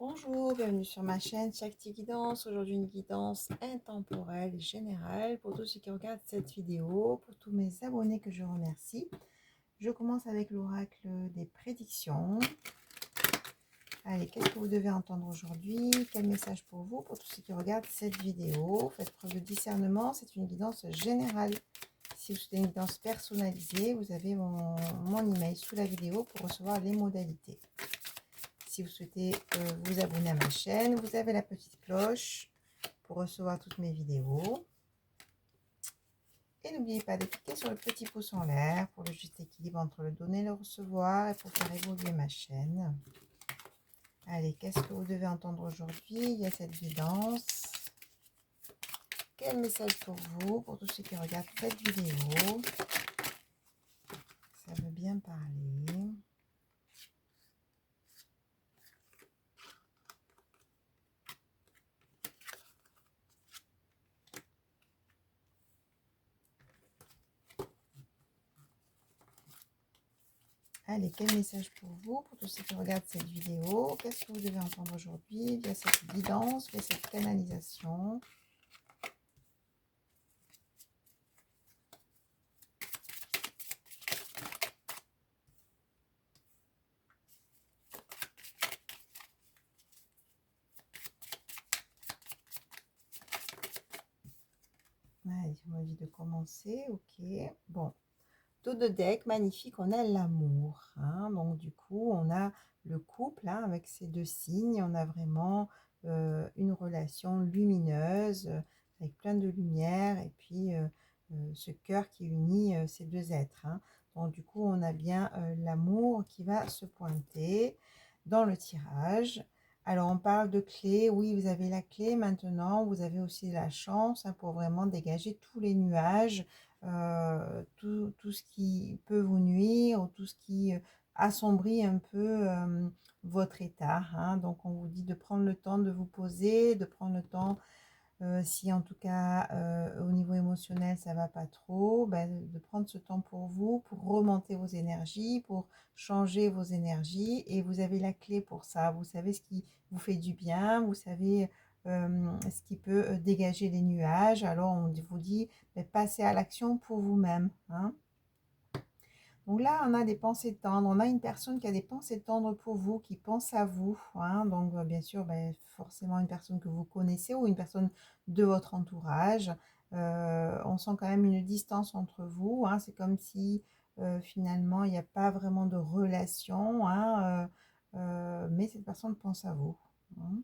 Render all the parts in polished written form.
Bonjour, bienvenue sur ma chaîne Shakti Guidance. Aujourd'hui, une guidance intemporelle et générale pour tous ceux qui regardent cette vidéo, pour tous mes abonnés que je remercie. Je commence avec l'oracle des prédictions. Allez, qu'est-ce que vous devez entendre aujourd'hui? Quel message pour vous, pour tous ceux qui regardent cette vidéo? Faites preuve de discernement, c'est une guidance générale. Si vous souhaitez une guidance personnalisée, vous avez mon email sous la vidéo pour recevoir les modalités. Si vous souhaitez vous abonner à ma chaîne, vous avez la petite cloche pour recevoir toutes mes vidéos. Et n'oubliez pas de cliquer sur le petit pouce en l'air pour le juste équilibre entre le donner et le recevoir et pour faire évoluer ma chaîne. Allez, qu'est-ce que vous devez entendre aujourd'hui? Il y a cette guidance. Quel message pour vous, pour tous ceux qui regardent cette vidéo? Ça veut bien parler. Allez, quel message pour vous, pour tous ceux qui regardent cette vidéo? Qu'est-ce que vous devez entendre aujourd'hui? Il y a cette guidance, il y a cette canalisation. Allez, on m'a dit de commencer, ok. Bon, dos de deck, magnifique, on a l'amour. Hein, donc du coup, on a le couple hein, avec ces deux signes. On a vraiment une relation lumineuse, avec plein de lumière. Et puis, ce cœur qui unit ces deux êtres. Hein. Donc du coup, on a bien l'amour qui va se pointer dans le tirage. Alors, on parle de clé. Oui, vous avez la clé maintenant. Vous avez aussi la chance hein, pour vraiment dégager tous les nuages, tout ce qui peut vous nuire, ou tout ce qui assombrit un peu votre état. Hein. Donc, on vous dit de prendre le temps de vous poser, de prendre le temps, si en tout cas au niveau émotionnel ça va pas trop, ben, de prendre ce temps pour vous, pour remonter vos énergies, pour changer vos énergies. Et vous avez la clé pour ça. Vous savez ce qui vous fait du bien, vous savez ce qui peut dégager les nuages. Alors on vous dit, ben, passez à l'action pour vous-même. Hein. Donc là, on a des pensées tendres. On a une personne qui a des pensées tendres pour vous, qui pense à vous. Hein. Donc, bien sûr, ben, forcément une personne que vous connaissez ou une personne de votre entourage. On sent quand même une distance entre vous. Hein. C'est comme si finalement, il n'y a pas vraiment de relation. Hein. Mais cette personne pense à vous. Hein.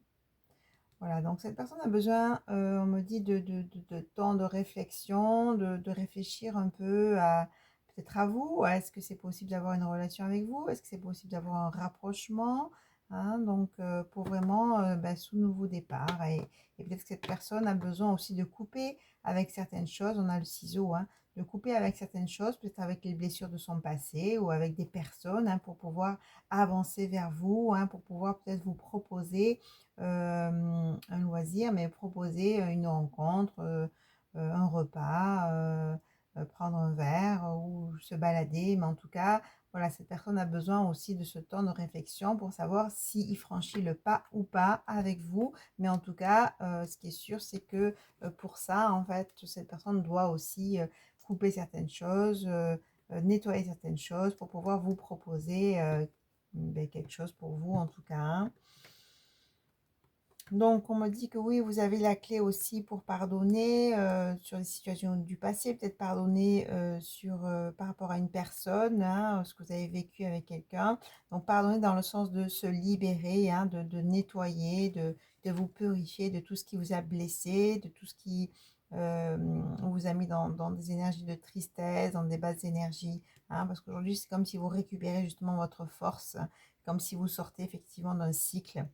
Voilà, donc cette personne a besoin, on me dit, de temps de réflexion, de réfléchir un peu à peut-être à vous. Est-ce que c'est possible d'avoir une relation avec vous? Est-ce que c'est possible d'avoir un rapprochement? Hein, donc, pour vraiment sous nouveau départ. Et peut-être que cette personne a besoin aussi de couper avec certaines choses. On a le ciseau, hein, de couper avec certaines choses, peut-être avec les blessures de son passé ou avec des personnes hein, pour pouvoir avancer vers vous, hein, pour pouvoir peut-être vous proposer un loisir, mais proposer une rencontre, un repas, prendre un verre ou se balader. Mais en tout cas, voilà, cette personne a besoin aussi de ce temps de réflexion pour savoir s'il franchit le pas ou pas avec vous. Mais en tout cas, ce qui est sûr, c'est que pour ça, en fait, cette personne doit aussi couper certaines choses, nettoyer certaines choses pour pouvoir vous proposer quelque chose pour vous, en tout cas. Hein. Donc, on me dit que oui, vous avez la clé aussi pour pardonner sur les situations du passé, peut-être pardonner par rapport à une personne, hein, ce que vous avez vécu avec quelqu'un. Donc, pardonner dans le sens de se libérer, hein, de nettoyer, de vous purifier de tout ce qui vous a blessé, de tout ce qui vous a mis dans des énergies de tristesse, dans des basses énergies. Hein, parce qu'aujourd'hui, c'est comme si vous récupérez justement votre force, comme si vous sortez effectivement d'un cycle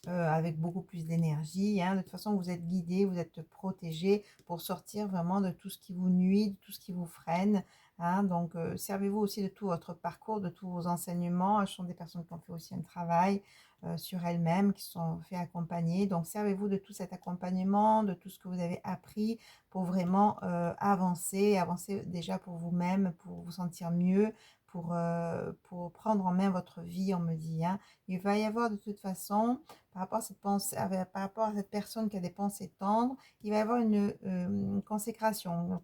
avec beaucoup plus d'énergie. Hein. De toute façon, vous êtes guidé, vous êtes protégé pour sortir vraiment de tout ce qui vous nuit, de tout ce qui vous freine. Hein. Donc, servez-vous aussi de tout votre parcours, de tous vos enseignements. Ce sont des personnes qui ont fait aussi un travail sur elles-mêmes, qui se sont fait accompagner. Donc, servez-vous de tout cet accompagnement, de tout ce que vous avez appris pour vraiment avancer déjà pour vous-même, pour vous sentir mieux, pour prendre en main votre vie, on me dit, hein. Il va y avoir de toute façon, par rapport à cette pensée, par rapport à cette personne qui a des pensées tendres, il va y avoir une consécration,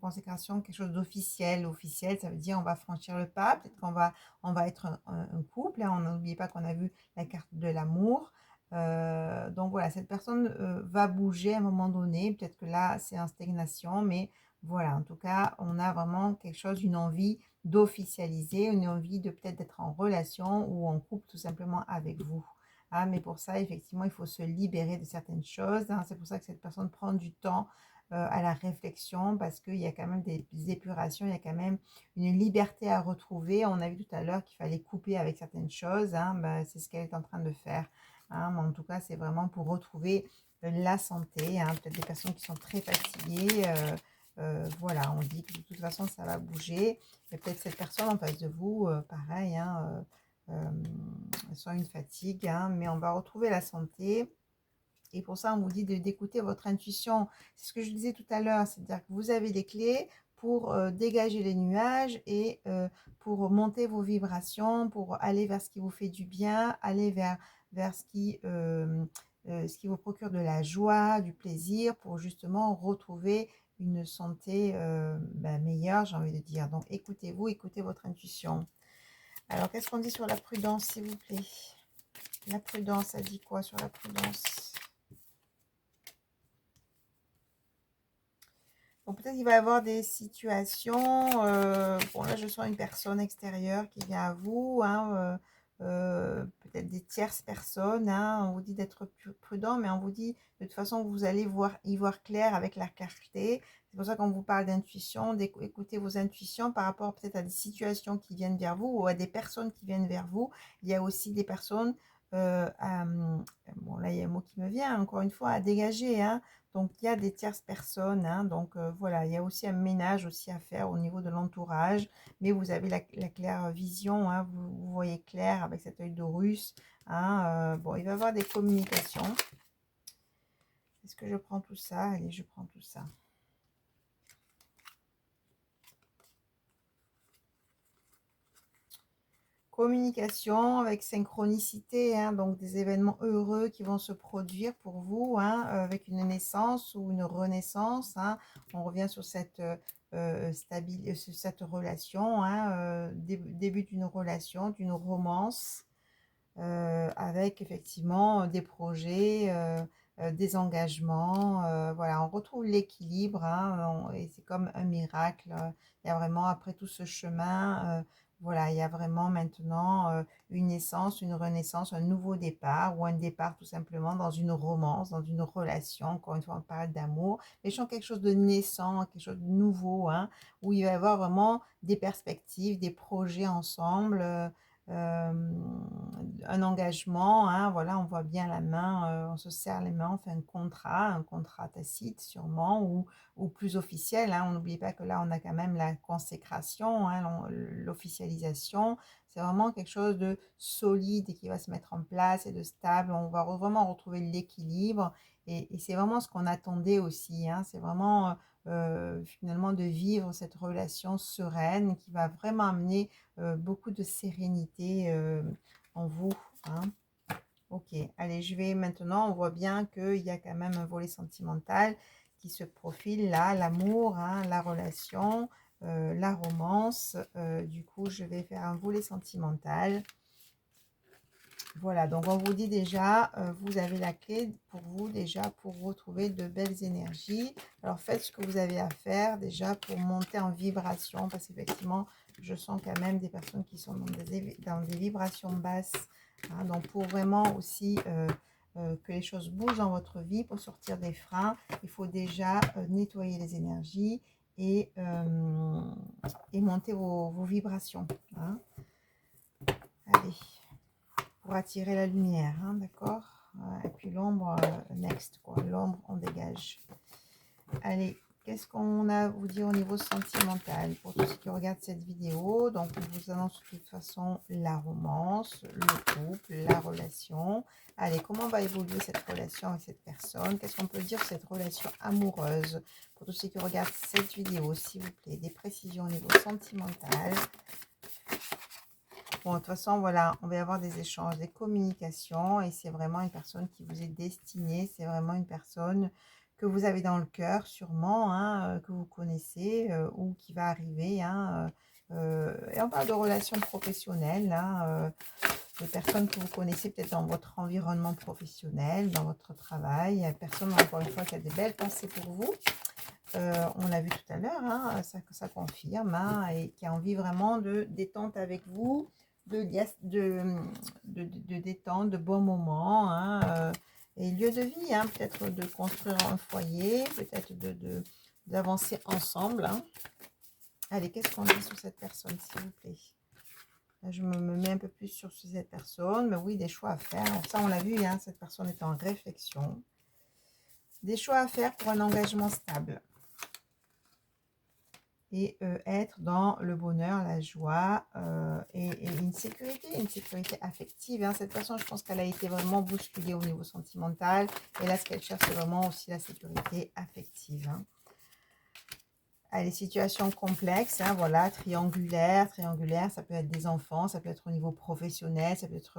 quelque chose d'officiel. Officiel, ça veut dire on va franchir le pas, peut-être on va être un couple, hein. On n'oublie pas qu'on a vu la carte de l'amour. Donc voilà, cette personne va bouger à un moment donné. Peut-être que là, c'est en stagnation, mais voilà, en tout cas, on a vraiment quelque chose, une envie d'officialiser, une envie de peut-être d'être en relation ou en couple tout simplement avec vous. Ah, mais pour ça, effectivement, il faut se libérer de certaines choses, hein. C'est pour ça que cette personne prend du temps à la réflexion parce qu'il y a quand même des épurations, il y a quand même une liberté à retrouver. On a vu tout à l'heure qu'il fallait couper avec certaines choses, hein. Ben, c'est ce qu'elle est en train de faire, hein. Mais en tout cas, c'est vraiment pour retrouver la santé, hein. Peut-être des personnes qui sont très fatiguées. Voilà, on dit que de toute façon, ça va bouger. Et peut-être cette personne en face de vous, pareil, hein, soit une fatigue, hein, mais on va retrouver la santé. Et pour ça, on vous dit d'écouter votre intuition. C'est ce que je disais tout à l'heure, c'est-à-dire que vous avez des clés pour dégager les nuages et pour monter vos vibrations, pour aller vers ce qui vous fait du bien, aller vers ce qui vous procure de la joie, du plaisir, pour justement retrouver une santé meilleure, j'ai envie de dire. Donc, écoutez-vous, écoutez votre intuition. Alors, qu'est-ce qu'on dit sur la prudence, s'il vous plaît? La prudence, ça dit quoi sur la prudence? Bon, peut-être qu'il va y avoir des situations. Bon, là, je sens une personne extérieure qui vient à vous, hein, peut-être des tierces personnes, hein. On vous dit d'être prudent, mais on vous dit de toute façon, vous allez y voir clair avec la clarté. C'est pour ça qu'on vous parle d'intuition, d'écouter vos intuitions par rapport peut-être à des situations qui viennent vers vous ou à des personnes qui viennent vers vous. Il y a aussi des personnes, bon, là, il y a un mot qui me vient, encore une fois, à dégager, hein. Donc, il y a des tierces personnes, hein. Donc, voilà, il y a aussi un ménage aussi à faire au niveau de l'entourage. Mais vous avez la claire vision, hein. Vous voyez clair avec cet œil de russe, hein. Bon, il va y avoir des communications. Est-ce que je prends tout ça? Allez, je prends tout ça. Communication avec synchronicité, hein, donc des événements heureux qui vont se produire pour vous, hein, avec une naissance ou une renaissance, hein. On revient sur cette, sur cette relation, hein, début d'une relation, d'une romance, avec effectivement des projets, des engagements. Voilà, on retrouve l'équilibre, hein, et c'est comme un miracle. Il y a vraiment, après tout ce chemin, voilà, il y a vraiment maintenant une naissance, une renaissance, un nouveau départ ou un départ tout simplement dans une romance, dans une relation. Encore une fois, on parle d'amour, mais je sens quelque chose de naissant, quelque chose de nouveau, hein, où il va y avoir vraiment des perspectives, des projets ensemble. Un engagement, hein, voilà, on voit bien la main, on se serre les mains, on fait un contrat tacite sûrement, ou plus officiel, hein. On n'oublie pas que là, on a quand même la consécration, hein, l'officialisation. C'est vraiment quelque chose de solide et qui va se mettre en place et de stable. On va vraiment retrouver l'équilibre et c'est vraiment ce qu'on attendait aussi, hein. C'est vraiment finalement de vivre cette relation sereine qui va vraiment amener beaucoup de sérénité en vous, hein. Ok, allez, je vais maintenant, on voit bien qu'il y a quand même un volet sentimental qui se profile là, l'amour, hein, la relation, la romance. Du coup, je vais faire un volet sentimental. Voilà, donc on vous dit déjà, vous avez la clé pour vous déjà pour retrouver de belles énergies. Alors faites ce que vous avez à faire déjà pour monter en vibration, parce qu'effectivement, je sens quand même des personnes qui sont dans des vibrations basses, hein. Donc pour vraiment aussi que les choses bougent dans votre vie, pour sortir des freins, il faut déjà nettoyer les énergies et monter vos vibrations, hein. Allez, pour attirer la lumière, hein, d'accord. Et puis l'ombre, next, quoi. L'ombre, on dégage. Allez, qu'est-ce qu'on a à vous dire au niveau sentimental pour tous ceux qui regardent cette vidéo? Donc, on vous annonce de toute façon la romance, le couple, la relation. Allez, comment va évoluer cette relation avec cette personne? Qu'est-ce qu'on peut dire sur cette relation amoureuse? Pour tous ceux qui regardent cette vidéo, s'il vous plaît, des précisions au niveau sentimental. Bon, de toute façon, voilà, on va y avoir des échanges, des communications, et c'est vraiment une personne qui vous est destinée, c'est vraiment une personne que vous avez dans le cœur, sûrement, hein, que vous connaissez ou qui va arriver, hein, et on parle de relations professionnelles, hein, de personnes que vous connaissez peut-être dans votre environnement professionnel, dans votre travail, personne, encore une fois, qui a des belles pensées pour vous. On l'a vu tout à l'heure, hein, ça confirme, hein, et qui a envie vraiment de détente avec vous, de détente, de bons moments, hein, et lieu de vie, hein, peut-être de construire un foyer, peut-être d'avancer ensemble. Hein. Allez, qu'est-ce qu'on dit sur cette personne, s'il vous plaît? Là, je me mets un peu plus sur cette personne, mais oui, des choix à faire. Alors ça, on l'a vu, hein, cette personne est en réflexion. Des choix à faire pour un engagement stable. Et être dans le bonheur, la joie et une sécurité affective. Hein. Cette personne, je pense qu'elle a été vraiment bousculée au niveau sentimental. Et là, ce qu'elle cherche, c'est vraiment aussi la sécurité affective. Hein. Les situations complexes, hein, voilà, triangulaire, ça peut être des enfants, ça peut être au niveau professionnel, ça peut être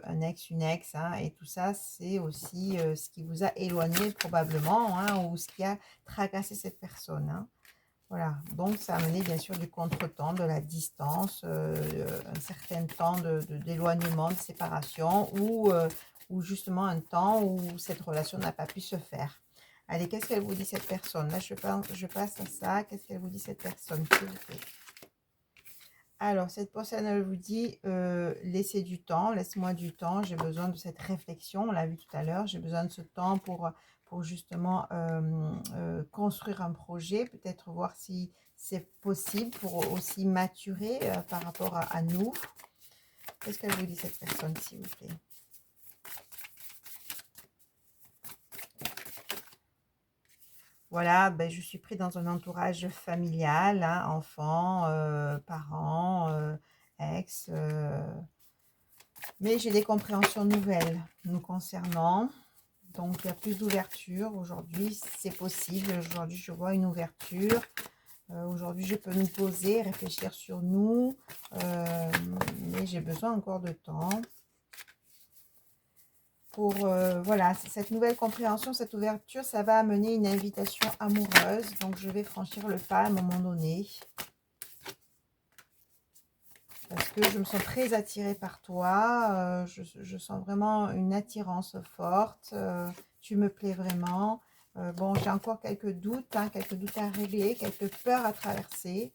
un ex, une ex, hein, et tout ça, c'est aussi ce qui vous a éloigné probablement, hein, ou ce qui a tracassé cette personne. Hein. Voilà, donc ça a amené bien sûr du contretemps, de la distance, un certain temps d'éloignement, de séparation, ou justement un temps où cette relation n'a pas pu se faire. Allez, qu'est-ce qu'elle vous dit cette personne? Là, je passe à ça. Qu'est-ce qu'elle vous dit cette personne, s'il vous plaît? Alors, cette personne, elle vous dit, laissez du temps, laisse-moi du temps, j'ai besoin de cette réflexion, on l'a vu tout à l'heure, j'ai besoin de ce temps pour justement construire un projet, peut-être voir si c'est possible pour aussi maturer par rapport à nous. Qu'est-ce qu'elle vous dit cette personne, s'il vous plaît? Voilà, ben, je suis pris dans un entourage familial, hein, enfants, parents, ex, mais j'ai des compréhensions nouvelles nous concernant. Donc, il y a plus d'ouverture. Aujourd'hui, c'est possible. Aujourd'hui, je vois une ouverture. Aujourd'hui, je peux nous poser, réfléchir sur nous. Mais j'ai besoin encore de temps. Pour, voilà, cette nouvelle compréhension, cette ouverture, ça va amener une invitation amoureuse. Donc, je vais franchir le pas à un moment donné. Parce que je me sens très attirée par toi. Je sens vraiment une attirance forte. Tu me plais vraiment. Bon, j'ai encore quelques doutes, hein, quelques doutes à régler, quelques peurs à traverser.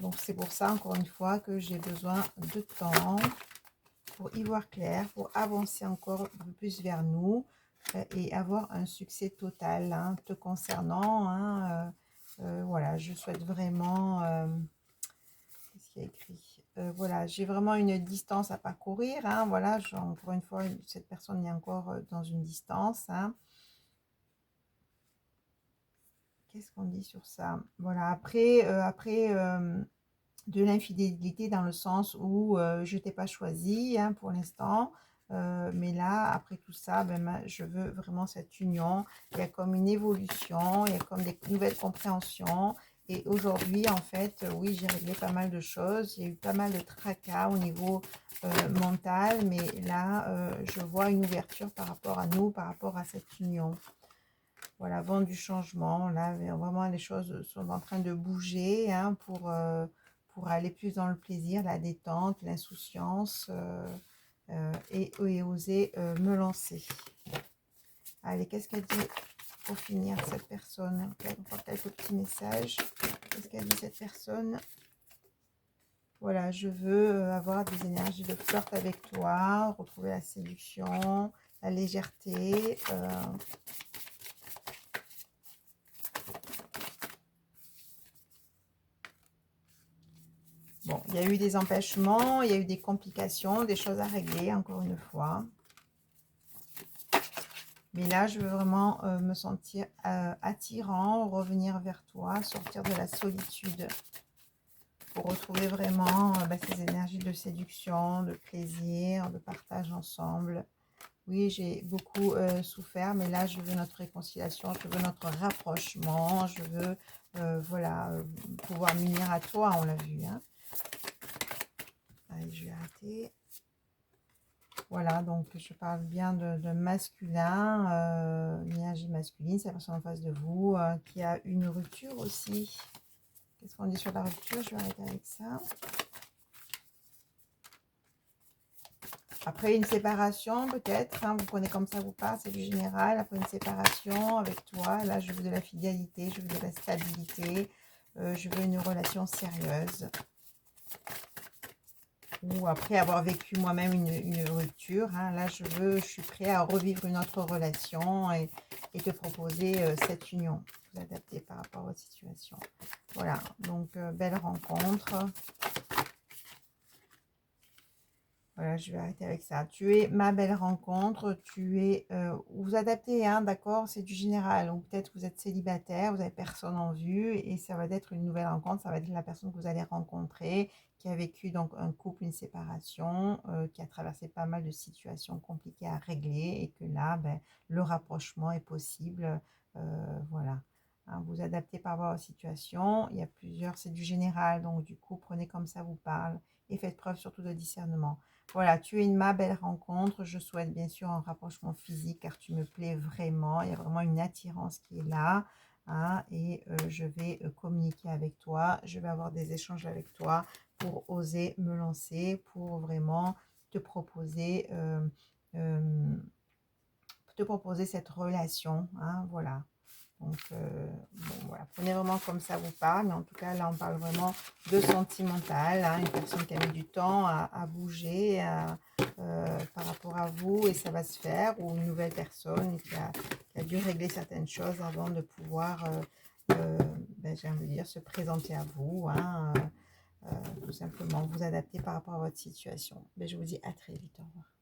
Donc, c'est pour ça, encore une fois, que j'ai besoin de temps pour y voir clair, pour avancer encore un peu plus vers nous et avoir un succès total hein, te concernant. Hein, voilà, je souhaite vraiment... qu'est-ce qu'il y a écrit voilà, j'ai vraiment une distance à parcourir. Hein, voilà, encore une fois, cette personne est encore dans une distance. Hein. Qu'est-ce qu'on dit sur ça? Voilà, après de l'infidélité dans le sens où je t'ai pas choisi hein, pour l'instant. Mais là, après tout ça, ben, je veux vraiment cette union. Il y a comme une évolution, il y a comme des nouvelles compréhensions. Et aujourd'hui, en fait, oui, j'ai réglé pas mal de choses. Il y a eu pas mal de tracas au niveau mental. Mais là, je vois une ouverture par rapport à nous, par rapport à cette union. Voilà, vent du changement. Là, vraiment, les choses sont en train de bouger hein, pour aller plus dans le plaisir, la détente, l'insouciance et oser me lancer. Allez, qu'est-ce qu'elle dit pour finir cette personne? Encore quelques petits messages. Qu'est-ce qu'elle dit cette personne? Voilà, je veux avoir des énergies de flirt avec toi, retrouver la séduction, la légèreté. Bon, il y a eu des empêchements, il y a eu des complications, des choses à régler, encore une fois. Mais là, je veux vraiment me sentir attirant, revenir vers toi, sortir de la solitude pour retrouver vraiment ces énergies de séduction, de plaisir, de partage ensemble. Oui, j'ai beaucoup souffert, mais là, je veux notre réconciliation, je veux notre rapprochement, je veux voilà, pouvoir m'unir à toi, on l'a vu. Hein. Allez, je vais arrêter. Voilà, donc je parle bien de masculin, énergie masculine, c'est la personne en face de vous qui a une rupture aussi. Qu'est-ce qu'on dit sur la rupture? Je vais arrêter avec ça. Après une séparation, peut-être, hein, vous prenez comme ça, vous parle, c'est du général. Après une séparation avec toi, là, je veux de la fidélité, je veux de la stabilité, je veux une relation sérieuse. Ou après avoir vécu moi-même une rupture, hein, là, je suis prêt à revivre une autre relation et te proposer cette union. Vous adapter par rapport à votre situation. Voilà, donc belle rencontre. Voilà, je vais arrêter avec ça. Tu es ma belle rencontre, tu es... vous adaptez, hein, d'accord? C'est du général. Ou peut-être vous êtes célibataire, vous n'avez personne en vue et ça va être une nouvelle rencontre. Ça va être la personne que vous allez rencontrer, qui a vécu donc un couple, une séparation, qui a traversé pas mal de situations compliquées à régler et que là, ben, le rapprochement est possible. Voilà. Hein, vous adaptez par rapport à la situation. Il y a plusieurs... C'est du général, donc du coup, prenez comme ça vous parle et faites preuve surtout de discernement. Voilà, tu es ma belle rencontre. Je souhaite bien sûr un rapprochement physique car tu me plais vraiment. Il y a vraiment une attirance qui est là. Hein, et je vais communiquer avec toi. Je vais avoir des échanges avec toi pour oser me lancer, pour vraiment te proposer, cette relation. Hein, voilà. Donc, bon, voilà, prenez vraiment comme ça vous parle. Mais en tout cas, là, on parle vraiment de sentimental. Hein, une personne qui a mis du temps à bouger par rapport à vous et ça va se faire. Ou une nouvelle personne qui a dû régler certaines choses avant de pouvoir, ben, j'ai envie de dire, se présenter à vous. Hein, tout simplement, vous adapter par rapport à votre situation. Mais je vous dis à très vite. Au revoir.